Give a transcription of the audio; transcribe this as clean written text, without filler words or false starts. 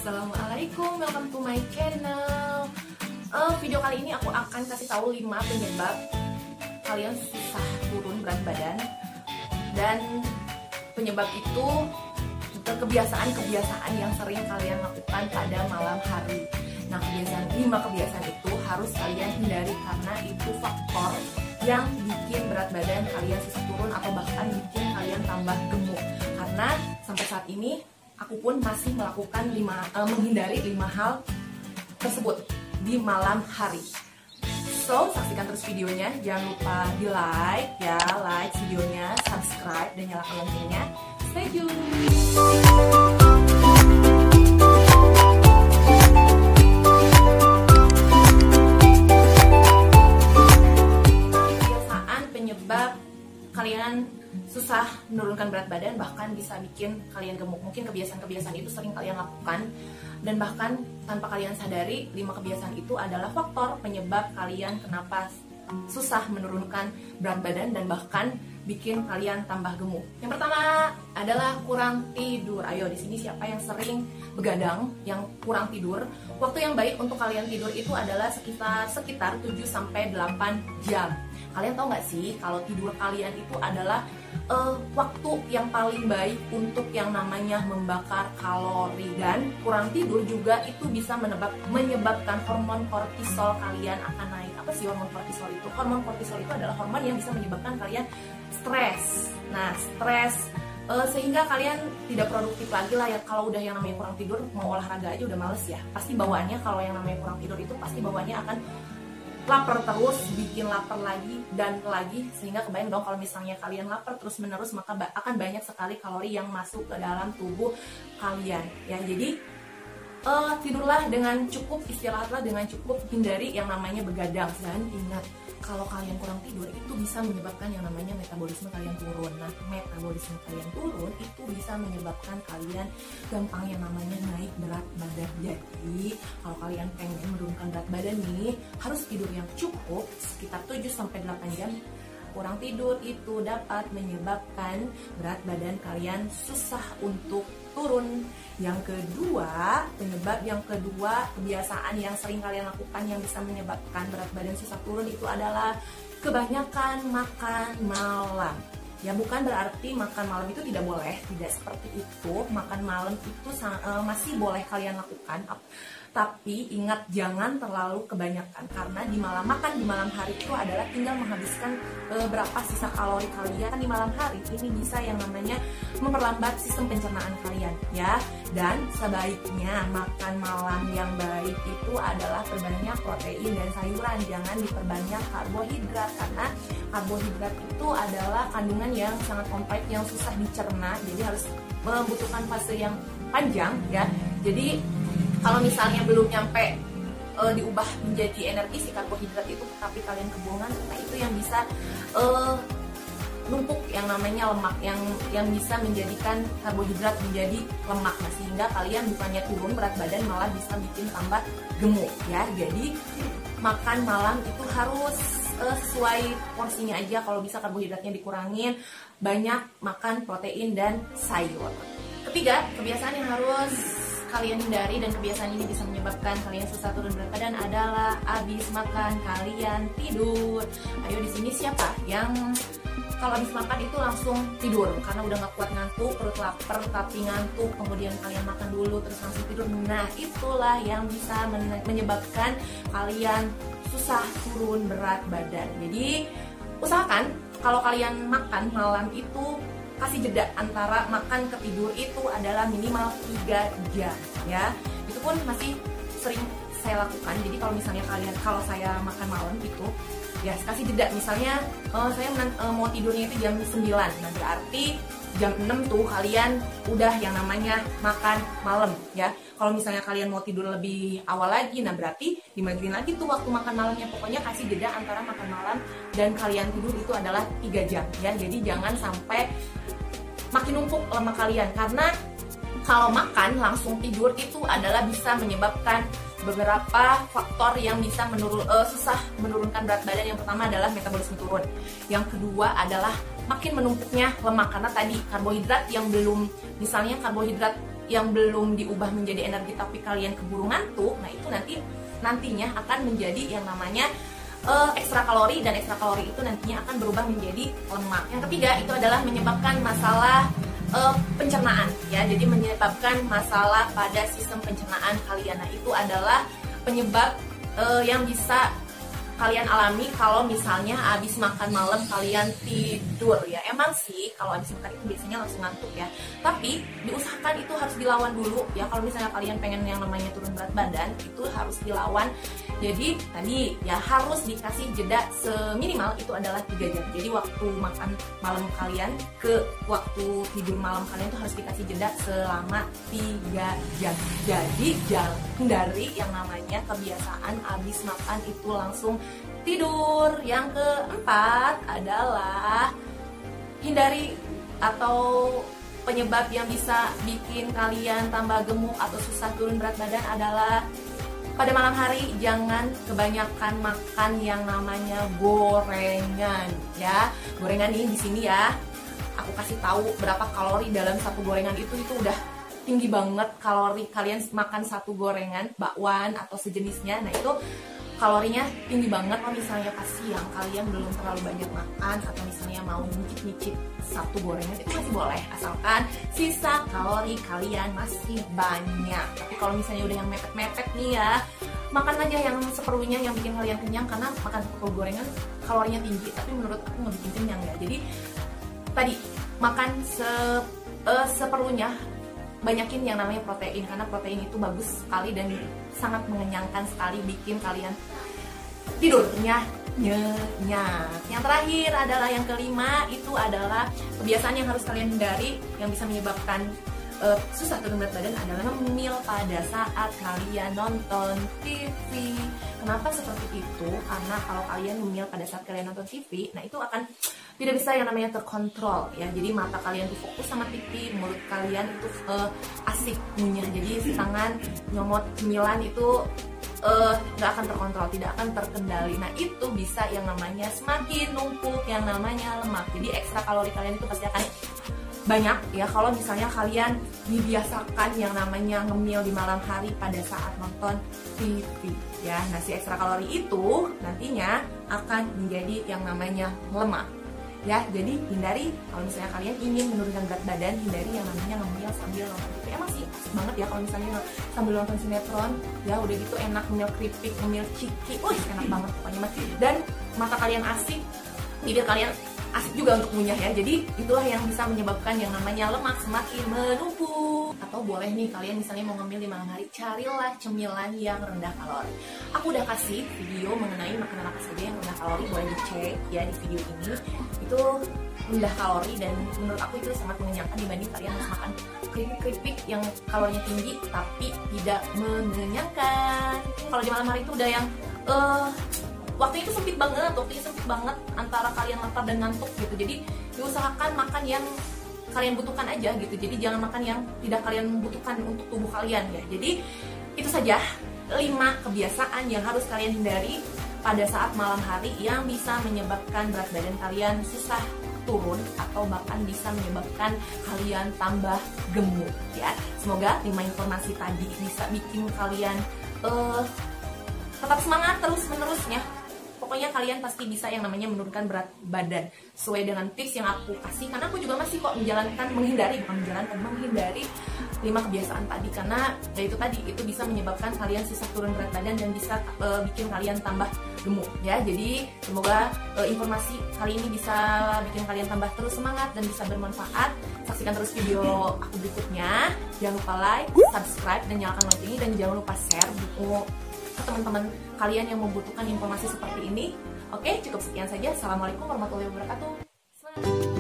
Assalamualaikum, welcome to my channel. Video kali ini aku akan kasih tahu 5 penyebab kalian susah turun berat badan. Dan penyebab itu kebiasaan-kebiasaan yang sering kalian lakukan pada malam hari. Nah, 5 kebiasaan itu harus kalian hindari karena itu faktor yang bikin berat badan kalian susah turun atau bahkan bikin kalian tambah gemuk. Karena sampai saat ini aku pun masih melakukan menghindari 5 hal tersebut di malam hari. So, saksikan terus videonya. Jangan lupa di like ya, like videonya, subscribe dan nyalakan loncengnya. Stay tune. Kebiasaan penyebab kalian susah menurunkan berat badan, bahkan bisa bikin kalian gemuk. Mungkin kebiasaan-kebiasaan itu sering kalian lakukan, dan bahkan tanpa kalian sadari 5 kebiasaan itu adalah faktor penyebab kalian kenapa susah menurunkan berat badan dan bahkan bikin kalian tambah gemuk. Yang pertama adalah kurang tidur. Ayo, di sini siapa yang sering begadang, yang kurang tidur? Waktu yang baik untuk kalian tidur itu adalah sekitar 7-8 jam. Kalian tahu nggak sih kalau tidur kalian itu adalah waktu yang paling baik untuk yang namanya membakar kalori, dan kurang tidur juga itu bisa menyebabkan hormon kortisol kalian akan naik. Apa sih hormon kortisol itu? Hormon kortisol itu adalah hormon yang bisa menyebabkan kalian stres. Nah, stres sehingga kalian tidak produktif lagi lah ya. Kalau udah yang namanya kurang tidur, mau olahraga aja udah males ya. Pasti bawaannya kalau yang namanya kurang tidur itu pasti bawaannya akan lapar terus, bikin lapar lagi dan lagi, sehingga kebayang dong kalau misalnya kalian lapar terus menerus, maka akan banyak sekali kalori yang masuk ke dalam tubuh kalian ya. Jadi tidurlah dengan cukup, istirahatlah dengan cukup, hindari yang namanya begadang. Dan ingat, kalau kalian kurang tidur itu bisa menyebabkan yang namanya metabolisme kalian turun. Nah, metabolisme kalian turun itu bisa menyebabkan kalian gampang yang namanya naik berat badan. Jadi kalau kalian pengen menurunkan berat badan nih, harus tidur yang cukup sekitar 7-8 jam. Kurang tidur itu dapat menyebabkan berat badan kalian susah untuk turun. Yang kedua, kebiasaan yang sering kalian lakukan yang bisa menyebabkan berat badan susah turun itu adalah kebanyakan makan malam. Ya, bukan berarti makan malam itu tidak boleh, tidak seperti itu. Makan malam itu masih boleh kalian lakukan, tapi ingat jangan terlalu kebanyakan, karena di malam hari itu adalah tinggal menghabiskan berapa sisa kalori kalian di malam hari. Ini bisa yang namanya memperlambat sistem pencernaan kalian ya. Dan sebaiknya makan malam yang baik itu adalah perbanyak protein dan sayuran, jangan diperbanyak karbohidrat, karena karbohidrat itu adalah kandungan yang sangat kompleks yang susah dicerna, jadi harus membutuhkan fase yang panjang ya. Jadi kalau misalnya belum nyampe diubah menjadi energi si karbohidrat itu, tapi kalian kebuangan, nah itu yang bisa numpuk yang namanya lemak, yang bisa menjadikan karbohidrat menjadi lemak. Nah, sehingga kalian bukannya turun berat badan, malah bisa bikin tambah gemuk ya. Jadi makan malam itu harus sesuai porsinya aja. Kalau bisa karbohidratnya dikurangin, banyak makan protein dan sayur. Ketiga, kebiasaan yang harus kalian hindari, dan kebiasaan ini bisa menyebabkan kalian susah turun berat badan, adalah habis makan kalian tidur. Ayo, di sini siapa yang kalau habis makan itu langsung tidur karena udah gak kuat ngantuk, perut lapar tapi ngantuk, kemudian kalian makan dulu terus langsung tidur. Nah, itulah yang bisa menyebabkan kalian susah turun berat badan. Jadi usahakan kalau kalian makan malam itu kasih jeda antara makan ke tidur itu adalah minimal 3 jam ya. Itu pun masih sering saya lakukan. Jadi kalau misalnya kalau saya makan malam itu ya kasih jeda, misalnya saya mau tidurnya itu jam 9, nah berarti jam 6 tuh kalian udah yang namanya makan malam ya. Kalau misalnya kalian mau tidur lebih awal lagi, nah berarti dimajuin lagi tuh waktu makan malamnya. Pokoknya kasih jeda antara makan malam dan kalian tidur itu adalah 3 jam ya. Jadi jangan sampai makin numpuk lemak kalian, karena kalau makan langsung tidur itu adalah bisa menyebabkan beberapa faktor yang bisa susah menurunkan berat badan. Yang pertama adalah metabolisme turun. Yang kedua adalah makin menumpuknya lemak, karena tadi karbohidrat yang belum, misalnya karbohidrat yang belum diubah menjadi energi tapi kalian keburu ngantuk, nah itu nantinya akan menjadi yang namanya ekstra kalori, dan ekstra kalori itu nantinya akan berubah menjadi lemak. Yang ketiga itu adalah menyebabkan masalah pencernaan ya, jadi menyebabkan masalah pada sistem pencernaan kalian. Nah itu adalah penyebab yang bisa kalian alami kalau misalnya habis makan malam kalian tidur ya. Emang sih kalau habis makan itu biasanya langsung ngantuk ya, tapi diusahakan itu harus dilawan dulu ya. Kalau misalnya kalian pengen yang namanya turun berat badan, itu harus dilawan. Jadi tadi ya harus dikasih jeda seminimal itu adalah 3 jam. Jadi waktu makan malam kalian ke waktu tidur malam kalian itu harus dikasih jeda selama 3 jam. Jadi jangan hindari yang namanya kebiasaan habis makan itu langsung tidur. Yang keempat adalah hindari atau penyebab yang bisa bikin kalian tambah gemuk atau susah turun berat badan adalah pada malam hari jangan kebanyakan makan yang namanya gorengan ya. Gorengan ini di sini ya, aku kasih tahu berapa kalori dalam satu gorengan itu udah tinggi banget kalori. Kalian makan satu gorengan, bakwan atau sejenisnya, nah itu kalorinya tinggi banget. Kalau misalnya pas siang kalian belum terlalu banyak makan atau misalnya mau nyicip-nyicip satu gorengan, itu masih boleh asalkan sisa kalori kalian masih banyak. Tapi kalau misalnya udah yang mepet-mepet nih ya, makan aja yang seperlunya yang bikin kalian kenyang, karena makan satu gorengan kalorinya tinggi tapi menurut aku nggak bikin kenyang ya. Jadi tadi makan seperlunya, banyakin yang namanya protein, karena protein itu bagus sekali dan sangat mengenyangkan sekali, bikin kalian tidurnya nyenyak. Yang terakhir adalah yang kelima, itu adalah kebiasaan yang harus kalian hindari yang bisa menyebabkan susah turun berat badan adalah ngemil pada saat kalian nonton TV. Kenapa seperti itu? Karena kalau kalian ngemil pada saat kalian nonton TV, nah itu akan tidak bisa yang namanya terkontrol ya. Jadi mata kalian tuh fokus sama TV, mulut kalian itu asik ngunyah. Jadi tangan nyomot cemilan itu nggak akan terkontrol, tidak akan terkendali. Nah itu bisa yang namanya semakin numpuk yang namanya lemak. Jadi ekstra kalori kalian itu pasti akan banyak ya kalau misalnya kalian dibiasakan yang namanya ngemil di malam hari pada saat nonton TV ya. Nah si ekstra kalori itu nantinya akan menjadi yang namanya lemak ya. Jadi hindari kalau misalnya kalian ingin menurunkan berat badan, hindari yang namanya ngemil sambil nonton TV. Emang sih asik banget ya kalau misalnya sambil nonton sinetron ya, udah gitu enak ngemil keripik, ngemil ciki, enak banget pokoknya mas. Dan mata kalian asik, bibir kalian asik juga untuk ngunyah ya. Jadi itulah yang bisa menyebabkan yang namanya lemak semakin menumpuk. Atau boleh nih kalian misalnya mau ngemil di malam hari, carilah cemilan yang rendah kalori. Aku udah kasih video mengenai makanan apa saja yang rendah kalori, boleh dicek ya di video ini. Itu rendah kalori dan menurut aku itu sangat mengenyangkan dibanding kalian harus makan keripik-keripik yang kalorinya tinggi tapi tidak mengenyangkan. Kalau di malam hari itu udah yang waktunya itu sempit banget antara kalian lapar dan ngantuk gitu. Jadi diusahakan makan yang kalian butuhkan aja gitu. Jadi jangan makan yang tidak kalian butuhkan untuk tubuh kalian ya. Jadi itu saja 5 kebiasaan yang harus kalian hindari pada saat malam hari yang bisa menyebabkan berat badan kalian susah turun atau bahkan bisa menyebabkan kalian tambah gemuk ya. Semoga 5 informasi tadi bisa bikin kalian tetap semangat terus-menerusnya. Pokoknya kalian pasti bisa yang namanya menurunkan berat badan sesuai dengan tips yang aku kasih, karena aku juga masih kok menghindari 5 kebiasaan tadi, karena ya itu tadi itu bisa menyebabkan kalian susah turun berat badan dan bisa bikin kalian tambah gemuk ya. Jadi semoga informasi kali ini bisa bikin kalian tambah terus semangat dan bisa bermanfaat. Saksikan terus video aku berikutnya, jangan lupa like, subscribe dan nyalakan loncengnya, dan jangan lupa share buku ke teman-teman kalian yang membutuhkan informasi seperti ini. Oke, cukup sekian saja. Assalamualaikum warahmatullahi wabarakatuh.